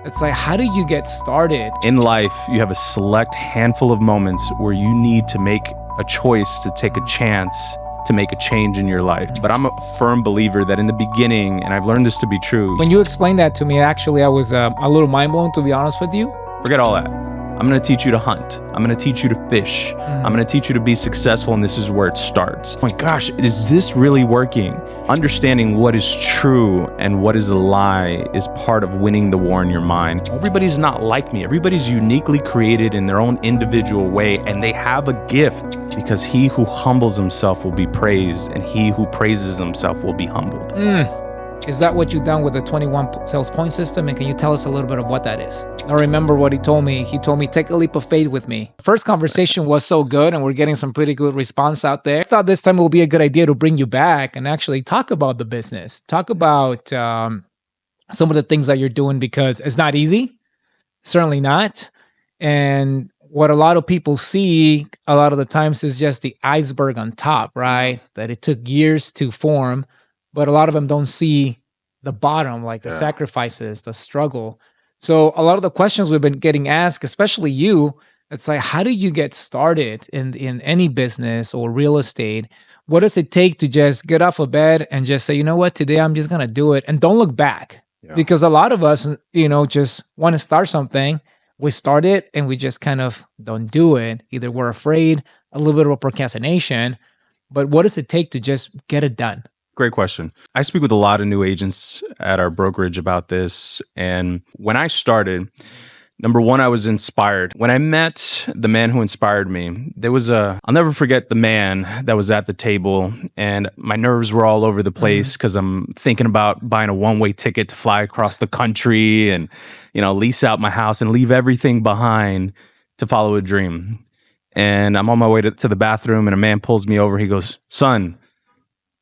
It's like, how do you get started? In life, you have a select handful of moments where you need to make a choice to take a chance to make a change in your life. But I'm a firm believer that in the beginning, and I've learned this to be true, When you explained that to me, actually, I was a little mind blown, to be honest with you. forget all that. I'm going to teach you to hunt. I'm going to teach you to fish. I'm going to teach you to be successful, and this is where it starts. Oh my gosh, is this really working? Understanding what is true and what is a lie is part of winning the war in your mind. Everybody's not like me. Everybody's uniquely created in their own individual way, and they have a gift, because he who humbles himself will be praised, and he who praises himself will be humbled. Is that what you've done with the 21 sales point system? And can you tell us a little bit of what that is? I remember what he told me. He told me, take a leap of faith with me. First conversation was so good, and we're getting some pretty good response out there. I thought this time it would be a good idea to bring you back and actually talk about the business. Talk about some of the things that you're doing, because it's not easy. Certainly not. And what a lot of people see a lot of the times is just the iceberg on top, right? That it took years to form. But a lot of them don't see the bottom, like the sacrifices, the struggle. So a lot of the questions we've been getting asked, especially you, it's like, how do you get started in any business or real estate? What does it take to just get off of bed and just say, you know what, today I'm just going to do it, and don't look back? Because a lot of us, just want to start something. We start it and we just kind of don't do it. Either we're afraid, a little bit of a procrastination, but what does it take to just get it done? Great question. I speak with a lot of new agents at our brokerage about this. And when I started, number one, I was inspired. When I met the man who inspired me, I'll never forget the man that was at the table, and my nerves were all over the place because I'm thinking about buying a one-way ticket to fly across the country and, lease out my house and leave everything behind to follow a dream. And I'm on my way to the bathroom, and a man pulls me over. He goes, "Son,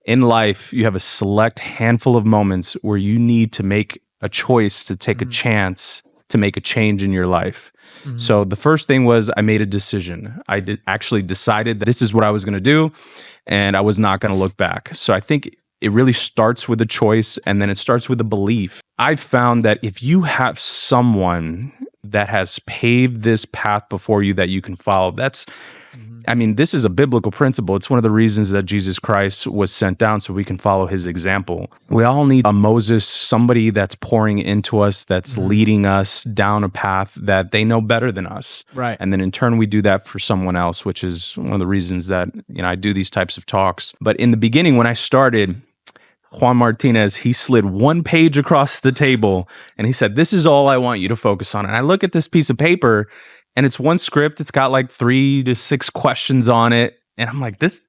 in life, you have a select handful of moments where you need to make a choice to take a chance to make a change in your life." So the first thing was I made a decision. I actually decided that this is what I was going to do, and I was not going to look back. So I think it really starts with a choice, and then it starts with a belief. I've found that if you have someone that has paved this path before you that you can follow, this is a biblical principle. It's one of the reasons that Jesus Christ was sent down, so we can follow his example. We all need a Moses, somebody that's pouring into us, that's leading us down a path that they know better than us. Right. And then in turn, we do that for someone else, which is one of the reasons that I do these types of talks. But in the beginning, when I started, Juan Martinez, he slid one page across the table and he said, "This is all I want you to focus on." And I look at this piece of paper, and it's one script. It's got like 3 to 6 questions on it. And I'm like, this,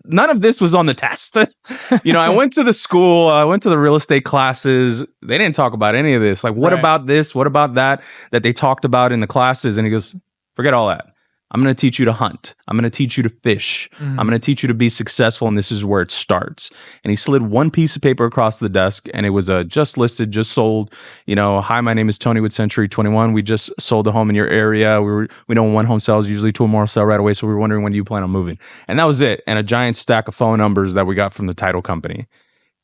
none of this was on the test. I went to the school, I went to the real estate classes. They didn't talk about any of this. Like, what about this? What about that they talked about in the classes? And he goes, "Forget all that. I'm going to teach you to hunt. I'm going to teach you to fish. I'm going to teach you to be successful, and this is where it starts." And he slid one piece of paper across the desk, and it was a just listed, just sold. "Hi, my name is Tony with Century 21. We just sold a home in your area. We know when one home sells, usually 2 or more sell right away. So we were wondering, when do you plan on moving?" And that was it. And a giant stack of phone numbers that we got from the title company.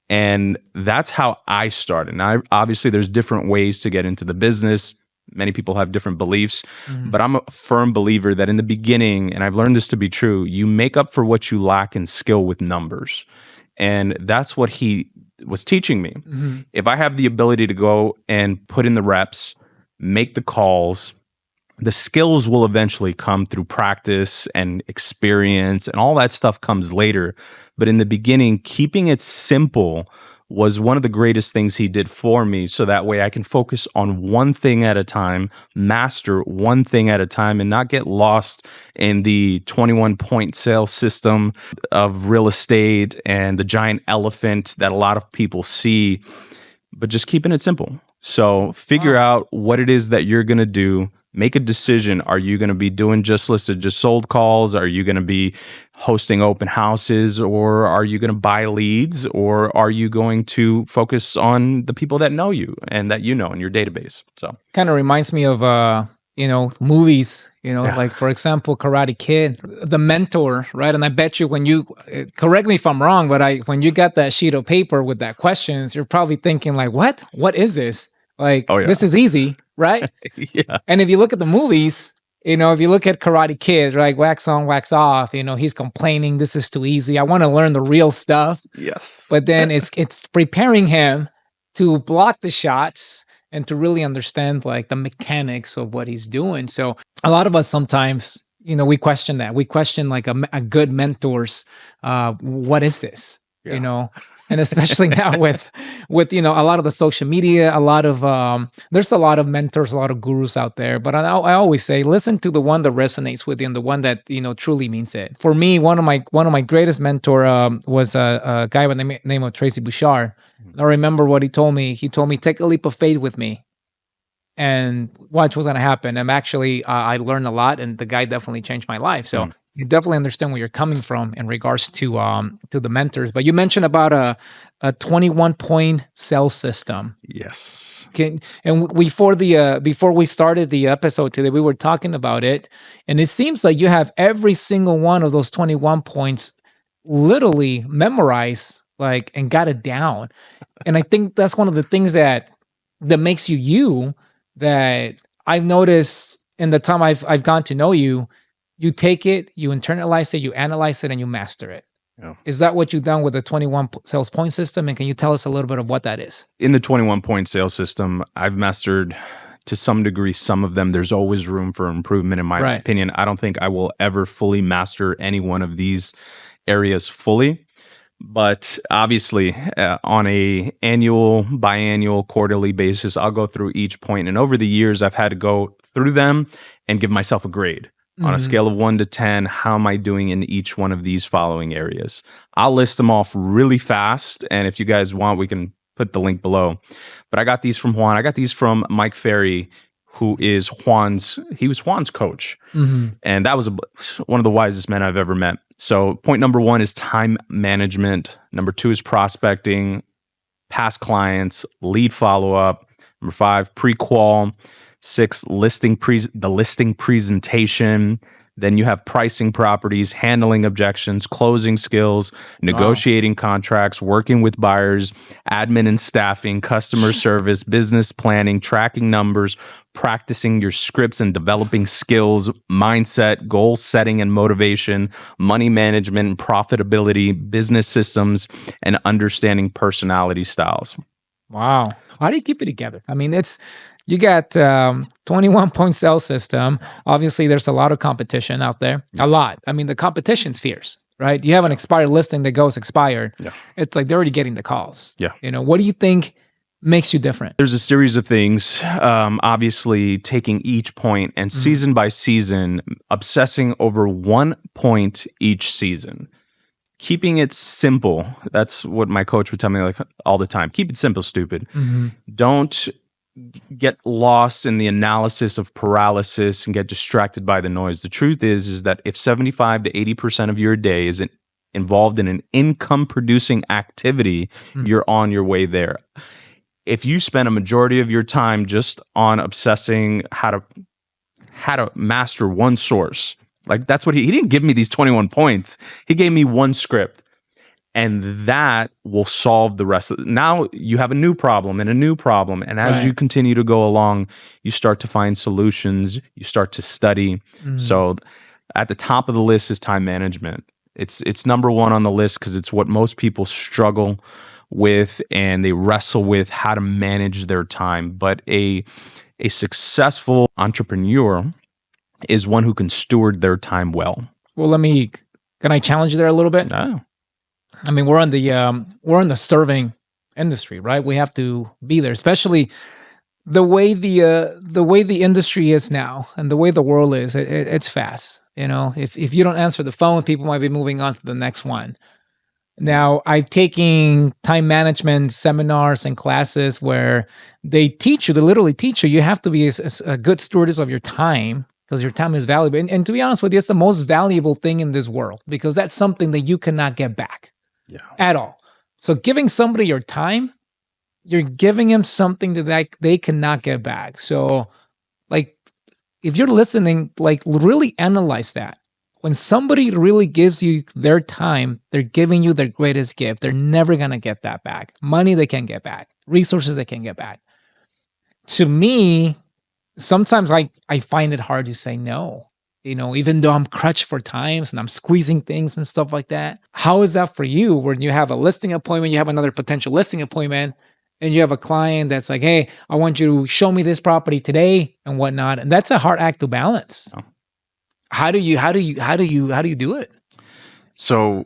And that's how I started. Now, obviously, there's different ways to get into the business. Many people have different beliefs, but I'm a firm believer that in the beginning, and I've learned this to be true, you make up for what you lack in skill with numbers. And that's what he was teaching me. If I have the ability to go and put in the reps, make the calls, the skills will eventually come through practice and experience, and all that stuff comes later. But in the beginning, keeping it simple was one of the greatest things he did for me, so that way I can focus on one thing at a time, master one thing at a time, and not get lost in the 21-point sales system of real estate and the giant elephant that a lot of people see, but just keeping it simple. So figure out what it is that you're going to do. Make a decision. Are you going to be doing just listed, just sold calls? Are you going to be hosting open houses, or are you going to buy leads, or are you going to focus on the people that know you and that in your database? So kind of reminds me of movies, like, for example, Karate Kid, the mentor, right? And I bet you, when you correct me if I'm wrong, but when you got that sheet of paper with that questions, you're probably thinking like, what is this? Like, Oh yeah. this is easy, right? Yeah. And if you look at the movies, if you look at Karate Kid, right, wax on, wax off, he's complaining, this is too easy. I want to learn the real stuff. Yes. But then it's preparing him to block the shots and to really understand like the mechanics of what he's doing. So a lot of us sometimes, we question that. We question like a good mentor's, what is this? Yeah. And especially now with a lot of the social media, a lot of there's a lot of mentors, a lot of gurus out there. But I always say, listen to the one that resonates with you and the one that truly means it. For me, one of my greatest mentor was a guy by the name of Tracy Bouchard. I remember what he told me. He told me, take a leap of faith with me and watch what's going to happen. And actually, I learned a lot, and the guy definitely changed my life. So you definitely understand where you're coming from in regards to the mentors. But you mentioned about a 21-point sales system. Yes. And before we started the episode today, we were talking about it, and it seems like you have every single one of those 21 points literally memorized, like, and got it down. And I think that's one of the things that makes you, that I've noticed in the time I've gotten to know you. You take it, you internalize it, you analyze it, and you master it. Yeah. Is that what you've done with the 21 sales point system? And can you tell us a little bit of what that is? In the 21-point sales system, I've mastered to some degree some of them. There's always room for improvement, in my opinion. I don't think I will ever fully master any one of these areas fully. But obviously, on a annual, biannual, quarterly basis, I'll go through each point. And over the years, I've had to go through them and give myself a grade. On a scale of 1 to 10, how am I doing in each one of these following areas? I'll list them off really fast. And if you guys want, we can put the link below. But I got these from Juan. I got these from Mike Ferry, who is Juan's coach. And that was one of the wisest men I've ever met. So point number 1 is time management. Number 2 is prospecting, past clients, lead follow-up. Number 5, pre-qual. 6, the listing presentation. Then you have pricing properties, handling objections, closing skills, negotiating contracts, working with buyers, admin and staffing, customer service, business planning, tracking numbers, practicing your scripts and developing skills, mindset, goal setting and motivation, money management and profitability, business systems, and understanding personality styles. Wow. How do you keep it together? I mean, you got 21-point sales system. Obviously, there's a lot of competition out there. A lot. I mean, the competition's fierce, right? You have an expired listing that goes expired. Yeah. It's like they're already getting the calls. Yeah. What do you think makes you different? There's a series of things. Obviously, taking each point and season by season, obsessing over one point each season. Keeping it simple. That's what my coach would tell me like all the time. Keep it simple, stupid. Don't get lost in the analysis of paralysis and get distracted by the noise. The truth is that if 75 to 80% of your day is involved in an income-producing activity, you're on your way there. If you spend a majority of your time just on obsessing how to master one source, like that's what he didn't give me these 21 points. He gave me one script. And that will solve the rest of it. Now you have a new problem and a new problem. And as you continue to go along, you start to find solutions. You start to study. So at the top of the list is time management. It's number 1 on the list because it's what most people struggle with and they wrestle with how to manage their time. But a successful entrepreneur is one who can steward their time well. Well, can I challenge you there a little bit? No. I mean, we're in the serving industry, right? We have to be there, especially the way the industry is now and the way the world is. It's fast. If you don't answer the phone, people might be moving on to the next one. Now, I've taken time management seminars and classes where they literally teach you have to be a good stewardess of your time because your time is valuable. And to be honest with you, it's the most valuable thing in this world because that's something that you cannot get back. Yeah. At all. So giving somebody your time, you're giving them something that they cannot get back. So like if you're listening, like really analyze that. When somebody really gives you their time, they're giving you their greatest gift. They're never going to get that back. Money they can get back. Resources they can get back. to me, sometimes I find it hard to say no. Even though I'm crutched for times and I'm squeezing things and stuff like that. How is that for you when you have a listing appointment, you have another potential listing appointment, and you have a client that's like, hey, I want you to show me this property today and whatnot. And that's a hard act to balance. Oh. How do you do it? So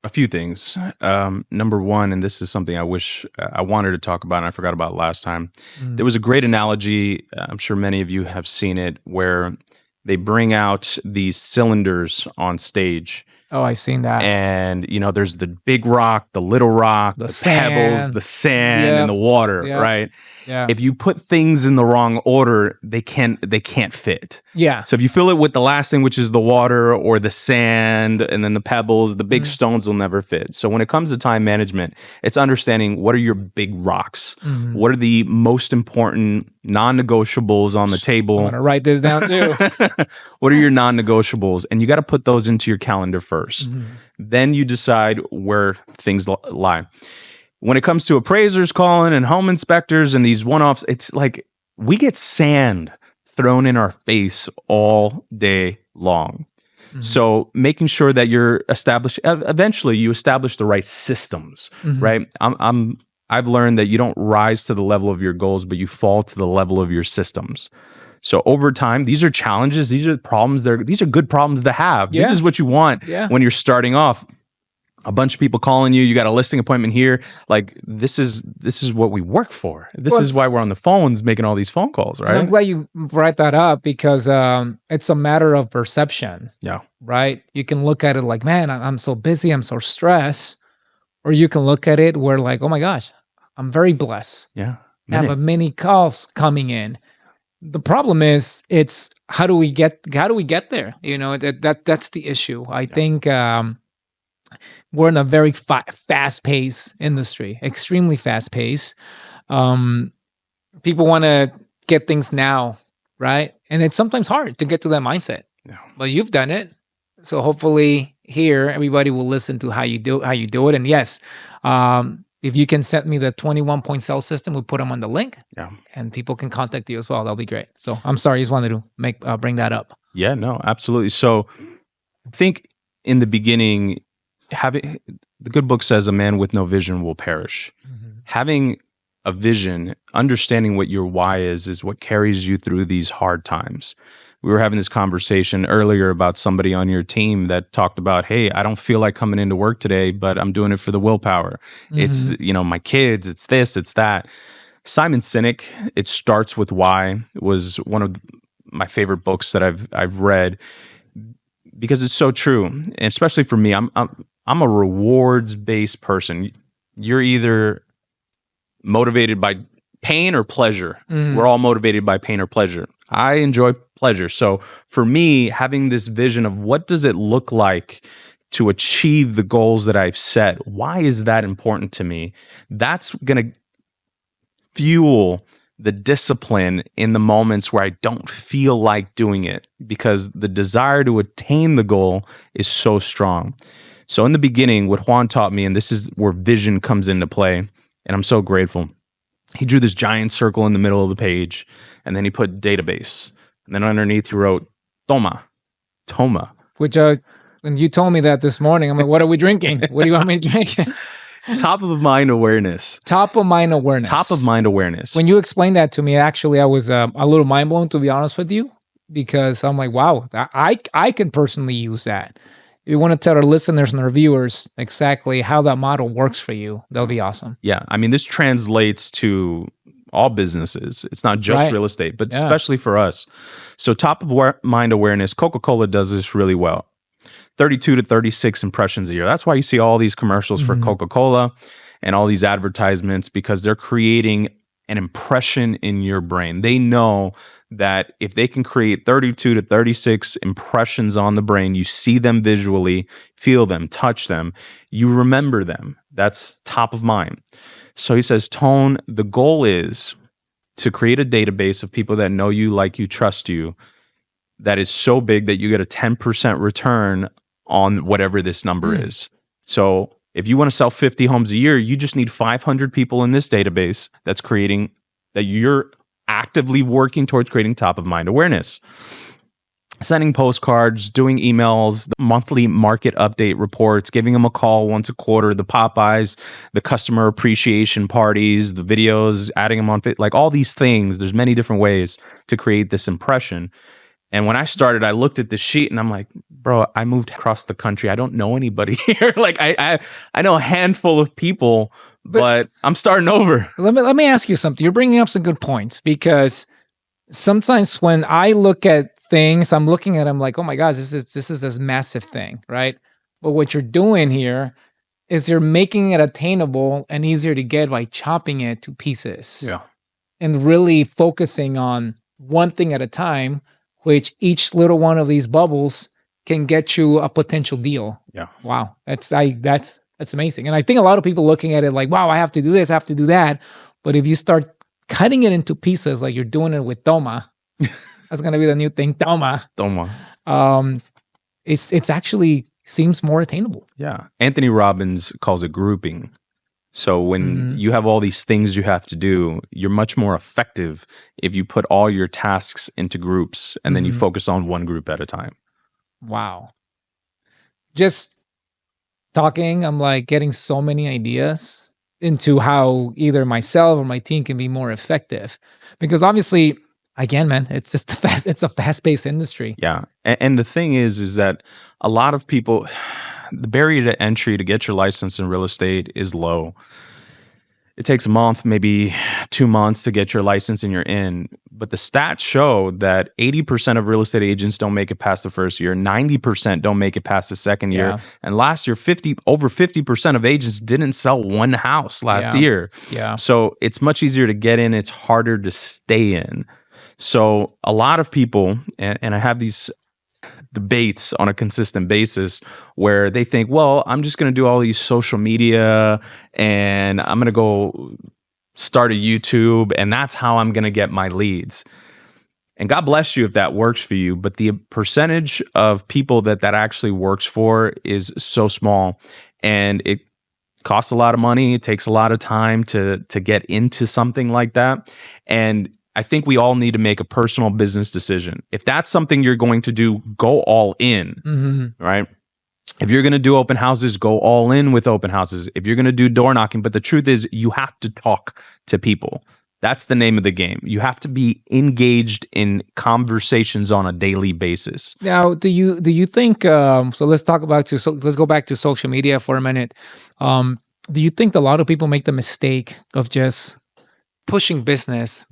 a few things. Number one, and this is something I wish I wanted to talk about and I forgot about last time. There was a great analogy. I'm sure many of you have seen it, where they bring out these cylinders on stage. Oh, I seen that. And there's the big rock, the little rock, the pebbles, the sand, and the water, right? Yeah. If you put things in the wrong order, they can't fit. Yeah. So if you fill it with the last thing, which is the water or the sand, and then the pebbles, the big stones will never fit. So when it comes to time management, it's understanding what are your big rocks? What are the most important non-negotiables on the table? I'm gonna write this down too. What are your non-negotiables? And you got to put those into your calendar first. Then you decide where things lie. When it comes to appraisers calling and home inspectors and these one-offs, it's like we get sand thrown in our face all day long. So making sure that you're eventually you establish the right systems, right? I've learned that you don't rise to the level of your goals, but you fall to the level of your systems. So over time, these are challenges. These are problems. These are good problems to have. Yeah. This is what you want when you're starting off. A bunch of people calling you. You got a listing appointment here. Like this is what we work for. This is why we're on the phones making all these phone calls, right? I'm glad you brought that up because it's a matter of perception. Yeah. Right. You can look at it like, man, I'm so busy. I'm so stressed. Or you can look at it where like, oh my gosh, I'm very blessed. Yeah. I have many calls coming in. The problem is, it's how do we get there? That's the issue. I think we're in a very fast-paced industry, extremely fast-paced. People want to get things now, right? And it's sometimes hard to get to that mindset. Yeah. But you've done it, so hopefully here everybody will listen to how you do it. And yes, if you can send me the 21-point sales system, we'll put them on the link. Yeah. And people can contact you as well. That'll be great. So I'm sorry, I just wanted to bring that up. Yeah, no, absolutely. So I think in the beginning, the good book says a man with no vision will perish. Having a vision, understanding what your why is what carries you through these hard times. We were having this conversation earlier about somebody on your team that talked about, hey, I don't feel like coming into work today, but I'm doing it for the willpower. It's, my kids, it's this, it's that. Simon Sinek, It Starts With Why, was one of my favorite books that I've read because it's so true. And especially for me, I'm a rewards-based person. You're either motivated by pain or pleasure. We're all motivated by pain or pleasure. I enjoy pleasure. So for me, having this vision of what does it look like to achieve the goals that I've set, why is that important to me? That's going to fuel the discipline in the moments where I don't feel like doing it, because the desire to attain the goal is so strong. So in the beginning, what Juan taught me, and this is where vision comes into play, and I'm so grateful. He drew this giant circle in the middle of the page, and then he put database. And then underneath he wrote Toma. Which when you told me that this morning, I'm like, what are we drinking? What do you want me to drink? Top of mind awareness. Top of mind awareness. Top of mind awareness. When you explained that to me, actually, I was a little mind blown, to be honest with you, because I'm like, wow, I can personally use that. If you want to tell our listeners and our viewers exactly how that model works for you, that'll be awesome. Yeah. I mean, this translates to all businesses. It's not just real estate, but especially for us. So top of mind awareness, Coca-Cola does this really well. 32 to 36 impressions a year. That's why you see all these commercials for Coca-Cola and all these advertisements, because they're creating an impression in your brain. They know that if they can create 32 to 36 impressions on the brain, you see them visually, feel them, touch them, you remember them. That's top of mind. So he says, Tone, the goal is to create a database of people that know you, like you, trust you, that is so big that you get a 10% return on whatever this number is. So if you want to sell 50 homes a year, you just need 500 people in this database that's creating, that you're actively working towards creating top of mind awareness. Sending postcards, doing emails, the monthly market update reports, giving them a call once a quarter, the Popeyes, the customer appreciation parties, the videos, adding them on, like all these things. There's many different ways to create this impression. And when I started, I looked at the sheet and I'm like, bro, I moved across the country. I don't know anybody here. Like I know a handful of people, but I'm starting over. Let me ask you something. You're bringing up some good points, because sometimes when I look at things, I'm looking at them like, oh my gosh, this is this massive thing, right? But what you're doing here is you're making it attainable and easier to get by chopping it to pieces. Yeah. And really focusing on one thing at a time, which each little one of these bubbles can get you a potential deal. Yeah. Wow. That's amazing. And I think a lot of people looking at it like, wow, I have to do this, I have to do that. But if you start cutting it into pieces like you're doing it with Toma, that's gonna be the new thing, Toma. It's actually seems more attainable. Yeah. Anthony Robbins calls it grouping. So when you have all these things you have to do, you're much more effective if you put all your tasks into groups and then you focus on one group at a time. Wow. Just talking, I'm like getting so many ideas into how either myself or my team can be more effective. Because obviously, again, man, it's just it's a fast-paced industry. Yeah. And the thing is that a lot of people, the barrier to entry to get your license in real estate is low. It takes a month, maybe 2 months to get your license and you're in. But the stats show that 80% of real estate agents don't make it past the first year. 90% don't make it past the second year. And last year, over 50% of agents didn't sell one house last year. Yeah. So it's much easier to get in. It's harder to stay in. So a lot of people, and I have these debates on a consistent basis where they think, well, I'm just going to do all these social media and I'm going to go start a YouTube and that's how I'm going to get my leads. And God bless you if that works for you, but the percentage of people that actually works for is so small, and it costs a lot of money. It takes a lot of time to get into something like that. And I think we all need to make a personal business decision. If that's something you're going to do, go all in, right? If you're going to do open houses, go all in with open houses. If you're going to do door knocking, but the truth is you have to talk to people. That's the name of the game. You have to be engaged in conversations on a daily basis. Now, do you think, so let's go back to social media for a minute. Do you think a lot of people make the mistake of just pushing business,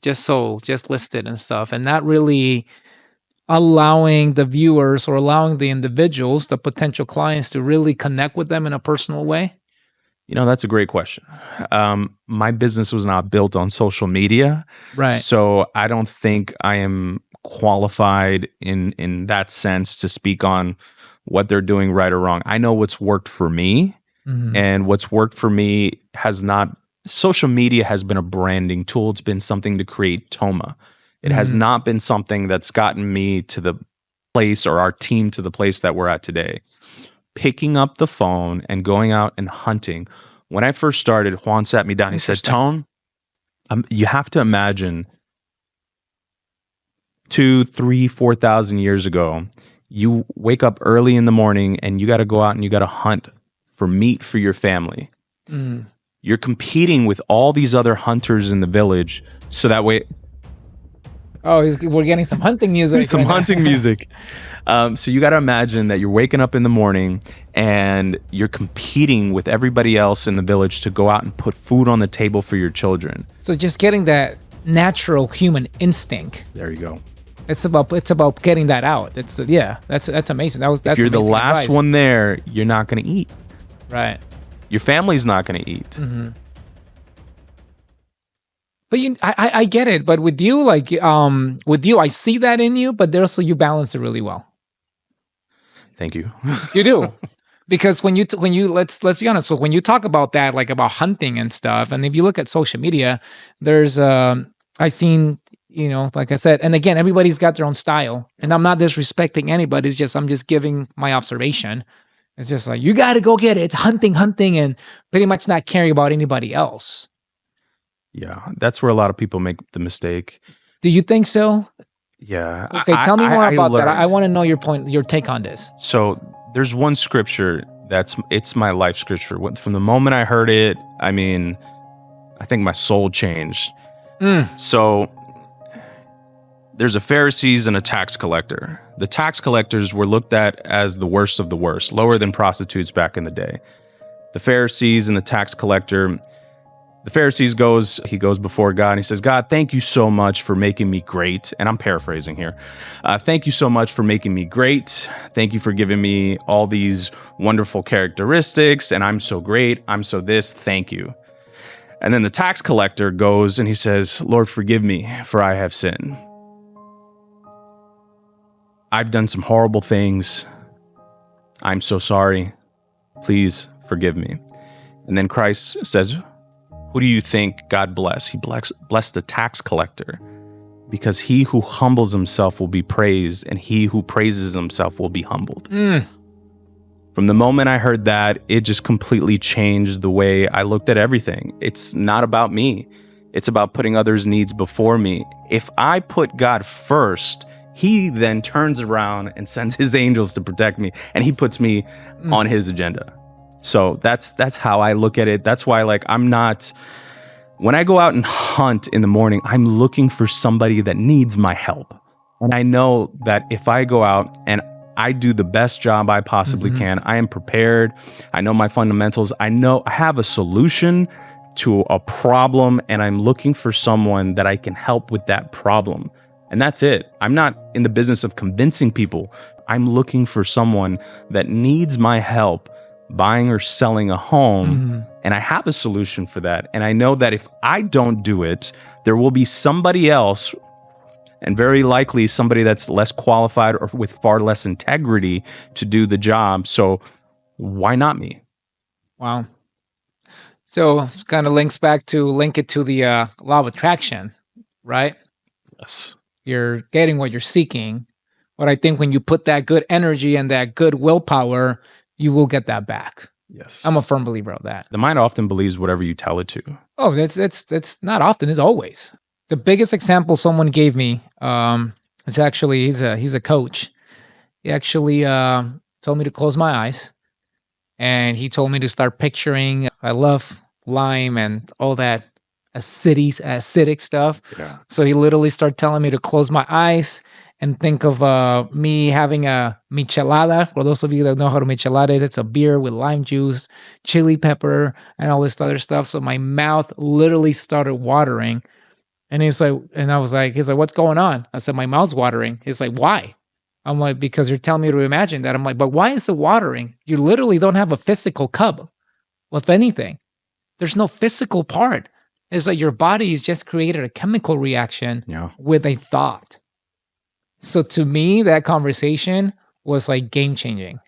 just sold, just listed and stuff, and not really allowing the viewers or allowing the individuals, the potential clients, to really connect with them in a personal way? You know, that's a great question. My business was not built on social media. Right. So I don't think I am qualified in that sense to speak on what they're doing right or wrong. I know what's worked for me, and what's worked for me has not. Social media has been a branding tool. It's been something to create Toma. It has not been something that's gotten me to the place, or our team to the place that we're at today. Picking up the phone and going out and hunting. When I first started, Juan sat me down. He said, Tone, you have to imagine 2,000, 3,000, 4,000 years ago, you wake up early in the morning and you got to go out and you got to hunt for meat for your family. You're competing with all these other hunters in the village, so that way. Oh, we're getting some hunting music. Some hunting music. So you got to imagine that you're waking up in the morning and you're competing with everybody else in the village to go out and put food on the table for your children. So just getting that natural human instinct. There you go. It's about getting that out. That's amazing. That's if you're the last advice. one there, you're not going to eat. Right. Your family's not going to eat. But I get it. But with you, I see that in you. But also you balance it really well. Thank you. You do, because when you let's be honest. So when you talk about that, like about hunting and stuff, and if you look at social media, there's I seen, like I said, and again, everybody's got their own style, and I'm not disrespecting anybody. It's just I'm just giving my observation. It's just like, you got to go get it. It's hunting, and pretty much not caring about anybody else. Yeah, that's where a lot of people make the mistake. Do you think so? Yeah. Okay, tell me more about that. I learned. want to know your take on this. So there's one scripture it's my life scripture. From the moment I heard it, I mean, I think my soul changed. So there's a Pharisees and a tax collector. The tax collectors were looked at as the worst of the worst, lower than prostitutes back in the day. The Pharisees and the tax collector, the Pharisees goes before God and he says, God, thank you so much for making me great. And I'm paraphrasing here. Thank you so much for making me great. Thank you for giving me all these wonderful characteristics. And I'm so great. I'm so this. Thank you. And then the tax collector goes and he says, Lord, forgive me, for I have sinned. I've done some horrible things. I'm so sorry. Please forgive me. And then Christ says, who do you think God bless? He blessed the tax collector, because he who humbles himself will be praised, and he who praises himself will be humbled. From the moment I heard that, it just completely changed the way I looked at everything. It's not about me. It's about putting others' needs before me. If I put God first, he then turns around and sends his angels to protect me, and he puts me on his agenda. So that's how I look at it. That's why, like, when I go out and hunt in the morning, I'm looking for somebody that needs my help. And I know that if I go out and I do the best job I possibly can, I am prepared. I know my fundamentals. I know I have a solution to a problem, and I'm looking for someone that I can help with that problem. And that's it. I'm not in the business of convincing people. I'm looking for someone that needs my help buying or selling a home, and I have a solution for that. And I know that if I don't do it, there will be somebody else, and very likely somebody that's less qualified or with far less integrity to do the job. So why not me? Wow. So kind of link it to the law of attraction, right? Yes. You're getting what you're seeking. But I think when you put that good energy and that good willpower, you will get that back. Yes. I'm a firm believer of that. The mind often believes whatever you tell it to. Oh, it's not often, it's always. The biggest example someone gave me, it's actually, he's a coach. He actually told me to close my eyes, and he told me to start picturing, I love lime and all that acidic stuff. Yeah. So he literally started telling me to close my eyes and think of me having a michelada. For those of you that know how to michelada is, it's a beer with lime juice, chili pepper, and all this other stuff. So my mouth literally started watering. And he's like, what's going on? I said, my mouth's watering. He's like, why? I'm like, because you're telling me to imagine that. I'm like, but why is it watering? You literally don't have a physical cup. Well, if anything, there's no physical part. It's like your body's just created a chemical reaction with a thought. So to me, that conversation was like game changing.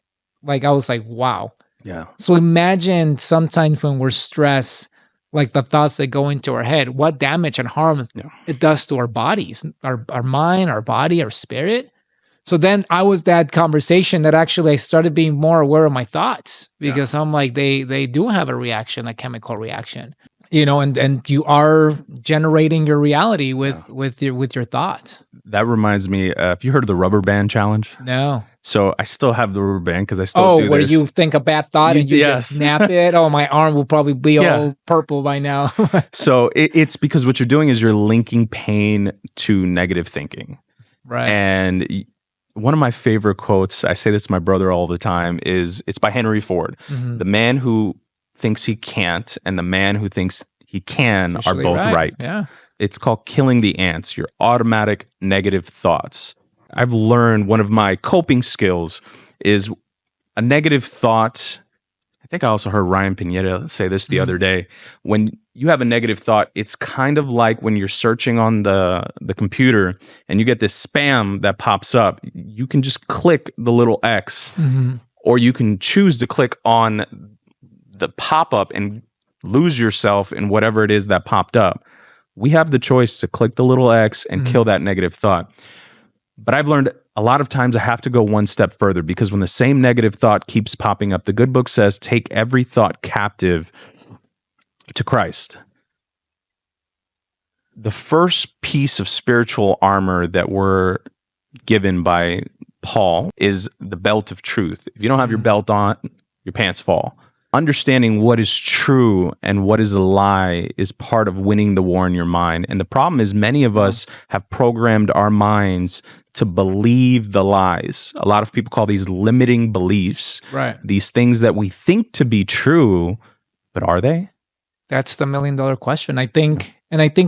Like I was like, wow. Yeah. So imagine sometimes when we're stressed, like the thoughts that go into our head, what damage and harm it does to our bodies, our mind, our body, our spirit. So then I was that conversation that actually I started being more aware of my thoughts, because I'm like, they do have a reaction, a chemical reaction. And you are generating your reality with your thoughts. That reminds me, have you heard of the rubber band challenge? No. So I still have the rubber band because I still do this. Oh, where you think a bad thought and you just snap it? Oh, my arm will probably be all purple by now. So it's because what you're doing is you're linking pain to negative thinking. Right. And one of my favorite quotes, I say this to my brother all the time, it's by Henry Ford. Mm-hmm. The man who thinks he can't and the man who thinks he can are both right. Yeah. It's called killing the ants, your automatic negative thoughts. I've learned one of my coping skills is a negative thought. I think I also heard Ryan Pineda say this the other day. When you have a negative thought, it's kind of like when you're searching on the computer and you get this spam that pops up. You can just click the little X, or you can choose to click on the pop-up and lose yourself in whatever it is that popped up. We have the choice to click the little X and kill that negative thought. But I've learned a lot of times I have to go one step further, because when the same negative thought keeps popping up, the good book says, take every thought captive to Christ. The first piece of spiritual armor that we're given by Paul is the belt of truth. If you don't have your belt on, your pants fall. Understanding what is true and what is a lie is part of winning the war in your mind. And the problem is many of us have programmed our minds to believe the lies. A lot of people call these limiting beliefs. Right. These things that we think to be true, but are they? That's the $1,000,000 question. I think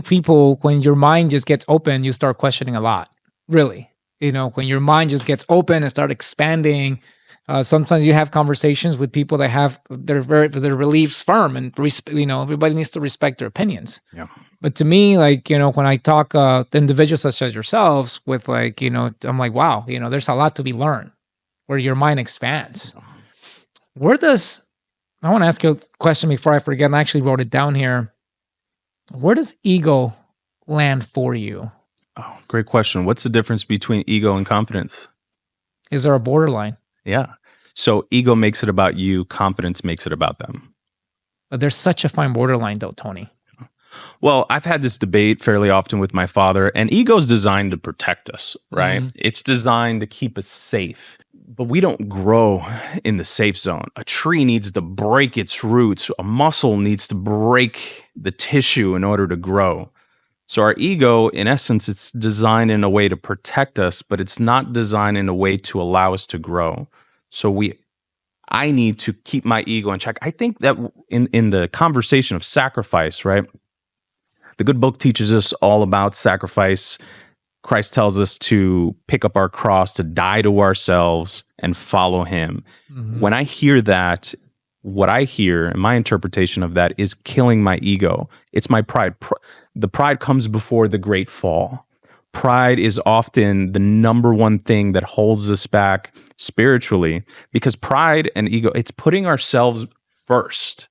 people, when your mind just gets open, you start questioning a lot. Really. When your mind just gets open and start expanding, sometimes you have conversations with people that have their beliefs firm, and everybody needs to respect their opinions. Yeah. But to me, when I talk to individuals such as yourselves, with I'm like, wow, there's a lot to be learned, where your mind expands. I want to ask you a question before I forget. I actually wrote it down here. Where does ego land for you? Oh, great question. What's the difference between ego and confidence? Is there a borderline? Yeah. So ego makes it about you. Confidence makes it about them. But there's such a fine borderline, though, Tony. Well, I've had this debate fairly often with my father, and ego is designed to protect us, right? Mm-hmm. It's designed to keep us safe. But we don't grow in the safe zone. A tree needs to break its roots. A muscle needs to break the tissue in order to grow. So our ego, in essence, it's designed in a way to protect us, but it's not designed in a way to allow us to grow. So I need to keep my ego in check. I think that in the conversation of sacrifice, right? The good book teaches us all about sacrifice. Christ tells us to pick up our cross, to die to ourselves and follow him. Mm-hmm. When I hear that, what I hear and my interpretation of that is killing my ego. It's my pride. The pride comes before the great fall. Pride is often the number one thing that holds us back spiritually, because pride and ego, it's putting ourselves first,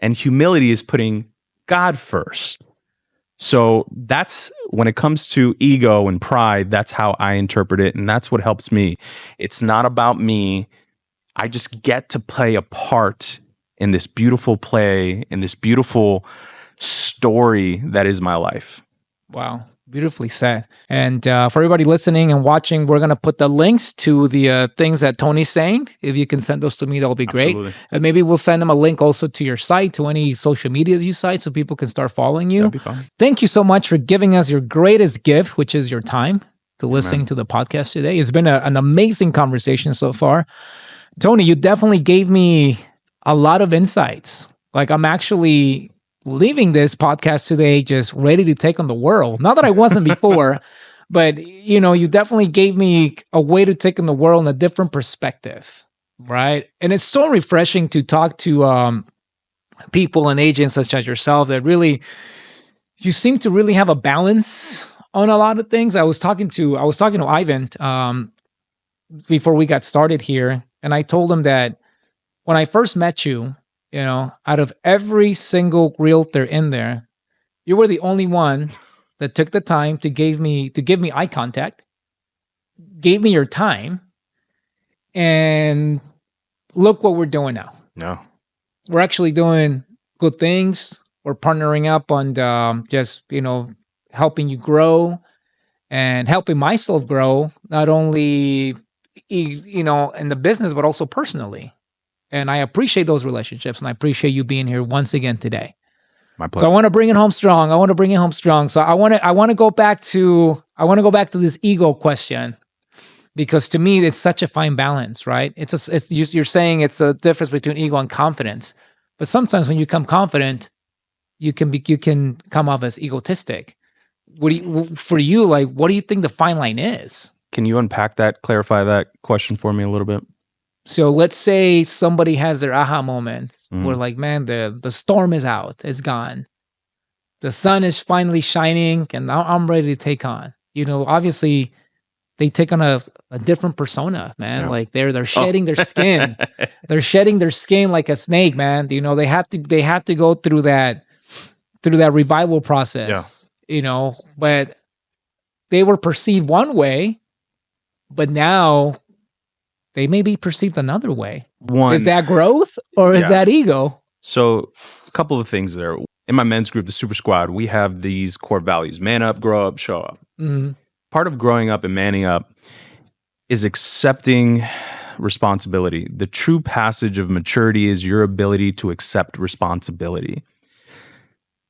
and humility is putting God first. So that's, when it comes to ego and pride, that's how I interpret it, and that's what helps me. It's not about me. I just get to play a part in this beautiful play, in this beautiful story that is my life. Wow. Beautifully said. And for everybody listening and watching, we're going to put the links to the things that Tony's saying. If you can send those to me, that'll be great. Absolutely. And maybe we'll send them a link also to your site, to any social media you cite, so people can start following you. That'd be fine. Thank you so much for giving us your greatest gift, which is your time to listening to the podcast today. It's been an amazing conversation so far. Tony, you definitely gave me a lot of insights. I'm actually leaving this podcast today just ready to take on the world. Not that I wasn't before, but you definitely gave me a way to take on the world in a different perspective, right? And it's so refreshing to talk to people and agents such as yourself that really, you seem to really have a balance on a lot of things. I was talking to Ivan before we got started here, and I told him that when I first met you, out of every single realtor in there, you were the only one that took the time to give me eye contact, gave me your time, and look what we're doing now. No, we're actually doing good things. We're partnering up on just helping you grow and helping myself grow, not only in the business but also personally. And I appreciate those relationships, and I appreciate you being here once again today. My pleasure. So I want to bring it home strong. So I want to go back to this ego question, because to me it's such a fine balance, right? You're saying it's a difference between ego and confidence, but sometimes when you come confident, you can come off as egotistic. What do you think the fine line is? Can you unpack that, clarify that question for me a little bit? So let's say somebody has their aha moment where man, the storm is out, it's gone. The sun is finally shining and now I'm ready to take on. Obviously they take on a different persona, man. Yeah. They're shedding their skin. They're shedding their skin like a snake, man. They have to go through that revival process. Yeah. But they were perceived one way, but now they may be perceived another way. Is that growth or is that ego? So a couple of things there. in my men's group, the Super Squad, we have these core values: man up, grow up, show up. Mhm. Part of growing up and manning up is accepting responsibility. The true passage of maturity is your ability to accept responsibility.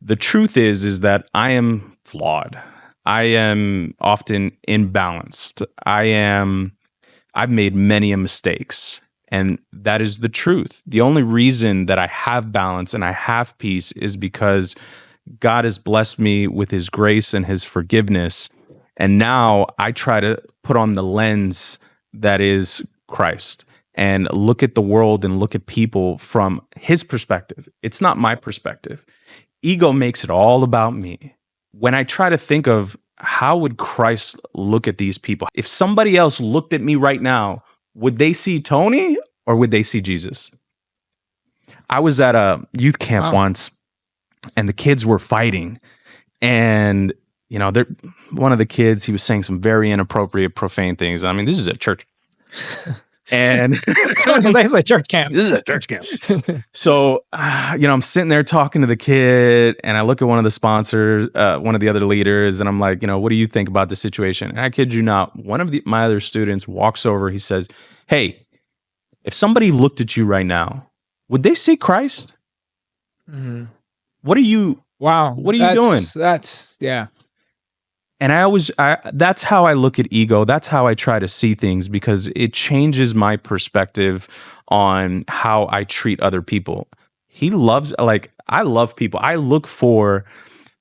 The truth is that I am flawed. I am often imbalanced. I've made many mistakes, and that is the truth. The only reason that I have balance and I have peace is because God has blessed me with his grace and his forgiveness. And now I try to put on the lens that is Christ and look at the world and look at people from his perspective. It's not my perspective. Ego makes it all about me. When I try to think of how would Christ look at these people? If somebody else looked at me right now, would they see Tony or would they see Jesus? I was at a youth camp once and the kids were fighting. And, you know, one of the kids, he was saying some very inappropriate, profane things. I mean, this is a church. And it's a church camp. This is a church camp. So, you know, I'm sitting there talking to the kid, and I look at one of the sponsors, one of the other leaders, and I'm like, you know, what do you think about the situation? And I kid you not, one of my other students walks over. He says, "Hey, if somebody looked at you right now, would they see Christ? Mm-hmm. What are you? Wow, what are you doing?" That's yeah. And that's how I look at ego. That's how I try to see things, because it changes my perspective on how I treat other people. I love people. I look for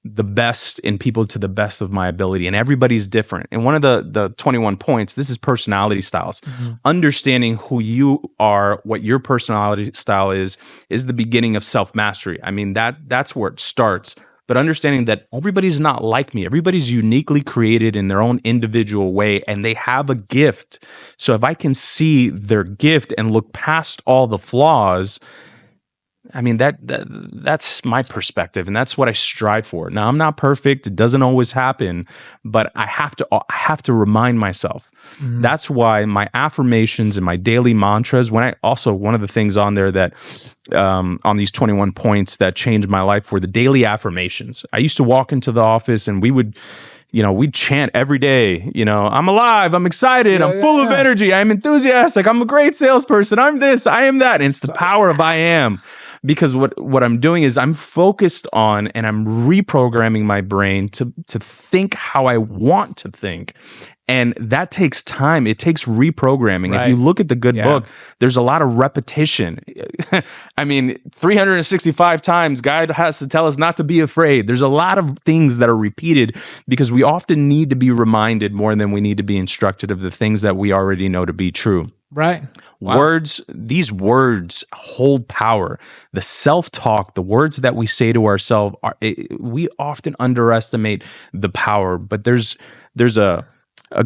the best in people to the best of my ability, and everybody's different. And one of the 21 points, this is personality styles. Mm-hmm. Understanding who you are, what your personality style is the beginning of self-mastery. I mean, that's where it starts. But understanding that everybody's not like me. Everybody's uniquely created in their own individual way, and they have a gift. So if I can see their gift and look past all the flaws, I mean, that's my perspective, and that's what I strive for. Now, I'm not perfect. It doesn't always happen, but I have to remind myself. Mm-hmm. That's why my affirmations and my daily mantras, one of the things on there that on these 21 points that changed my life were the daily affirmations. I used to walk into the office and we'd chant every day, I'm alive, I'm excited, I'm full of energy, I'm enthusiastic, I'm a great salesperson, I'm this, I am that. And it's the power of I am. Because what I'm doing is I'm focused on and I'm reprogramming my brain to think how I want to think. And that takes time. It takes reprogramming. Right. If you look at the good book, there's a lot of repetition. I mean, 365 times, God has to tell us not to be afraid. There's a lot of things that are repeated because we often need to be reminded more than we need to be instructed of the things that we already know to be true. Right. Wow. These words hold power. The self-talk, the words that we say to ourselves, we often underestimate the power. But there's a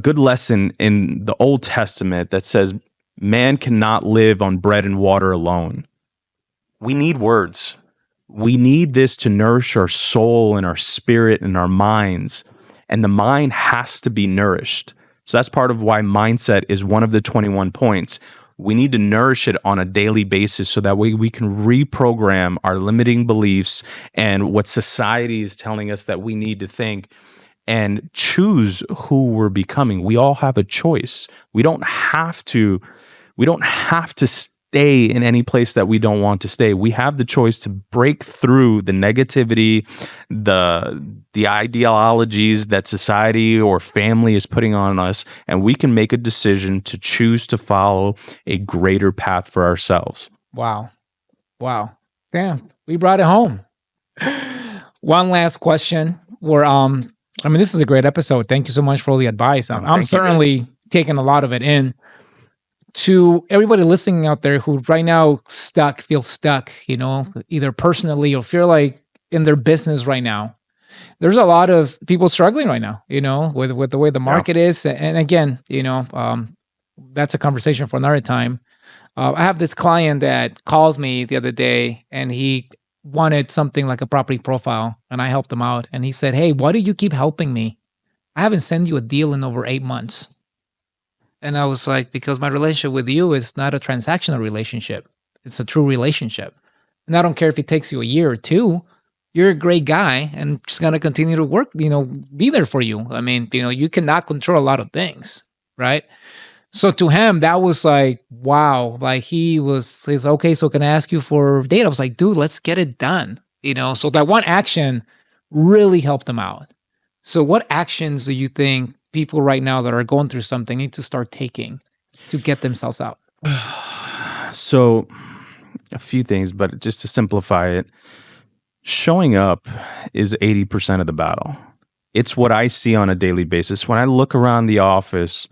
good lesson in the Old Testament that says man cannot live on bread and water alone. We need words. We need this to nourish our soul and our spirit and our minds. And the mind has to be nourished. So that's part of why mindset is one of the 21 points. We need to nourish it on a daily basis so that way we can reprogram our limiting beliefs and what society is telling us that we need to think and choose who we're becoming. We all have a choice. We don't have to stay in any place that we don't want to stay. We have the choice to break through the negativity, the ideologies that society or family is putting on us, and we can make a decision to choose to follow a greater path for ourselves. Wow. Damn, we brought it home. One last question. This is a great episode. Thank you so much for all the advice. I'm certainly taking a lot of it in. To everybody listening out there who right now feels stuck, either personally or feel like in their business right now, there's a lot of people struggling right now, with the way the market is. And again, that's a conversation for another time. I have this client that calls me the other day and he wanted something like a property profile and I helped him out. And he said, "Hey, why do you keep helping me? I haven't sent you a deal in over 8 months. And I was like, because my relationship with you is not a transactional relationship. It's a true relationship. And I don't care if it takes you a year or two, you're a great guy and just gonna continue to work, be there for you. I mean, you cannot control a lot of things, right? So to him, that was like, wow. Like he's okay. So can I ask you for data? I was like, dude, let's get it done. So that one action really helped him out. So what actions do you think people right now that are going through something need to start taking to get themselves out? So a few things, but just to simplify it, showing up is 80% of the battle. It's what I see on a daily basis. When I look around the office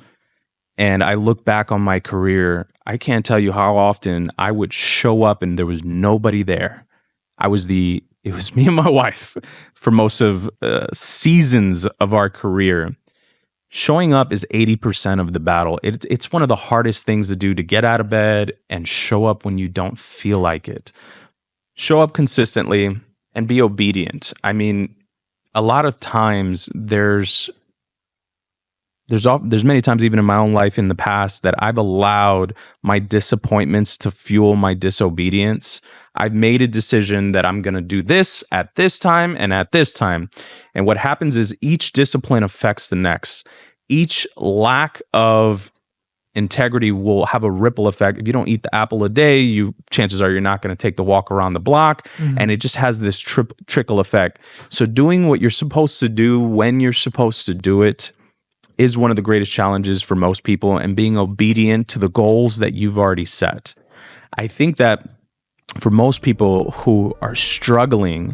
and I look back on my career, I can't tell you how often I would show up and there was nobody there. It was me and my wife for most of seasons of our career. Showing up is 80% of the battle. It's one of the hardest things to do, to get out of bed and show up when you don't feel like it. Show up consistently and be obedient. I mean, a lot of times there's many times even in my own life in the past that I've allowed my disappointments to fuel my disobedience. I've made a decision that I'm going to do this at this time and at this time. And what happens is each discipline affects the next. Each lack of integrity will have a ripple effect. If you don't eat the apple a day, chances are you're not going to take the walk around the block. Mm-hmm. And it just has this trickle effect. So doing what you're supposed to do when you're supposed to do it is one of the greatest challenges for most people, and being obedient to the goals that you've already set. I think that for most people who are struggling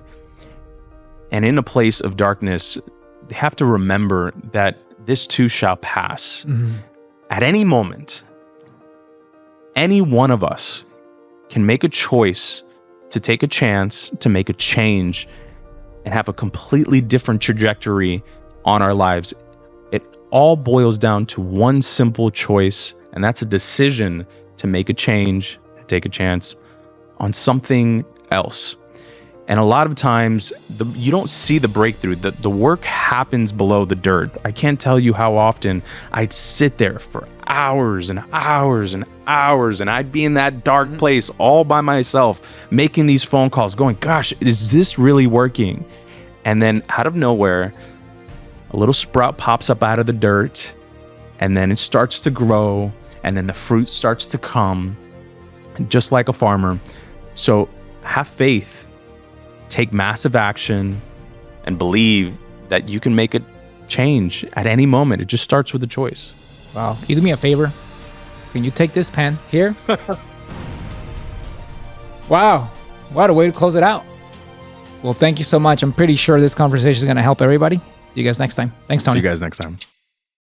and in a place of darkness, they have to remember that this too shall pass. Mm-hmm. At any moment, any one of us can make a choice to take a chance, to make a change, and have a completely different trajectory on our lives. It all boils down to one simple choice, and that's a decision to make a change, to take a chance on something else. And a lot of times, you don't see the breakthrough. The work happens below the dirt. I can't tell you how often I'd sit there for hours and hours and hours, and I'd be in that dark place all by myself, making these phone calls, going, gosh, is this really working? And then out of nowhere, a little sprout pops up out of the dirt, and then it starts to grow, and then the fruit starts to come, just like a farmer. So have faith. Take massive action and believe that you can make a change at any moment. It just starts with a choice. Wow. Can you do me a favor? Can you take this pen here? Wow. What a way to close it out. Well, thank you so much. I'm pretty sure this conversation is going to help everybody. See you guys next time. Thanks, Tony. See you guys next time.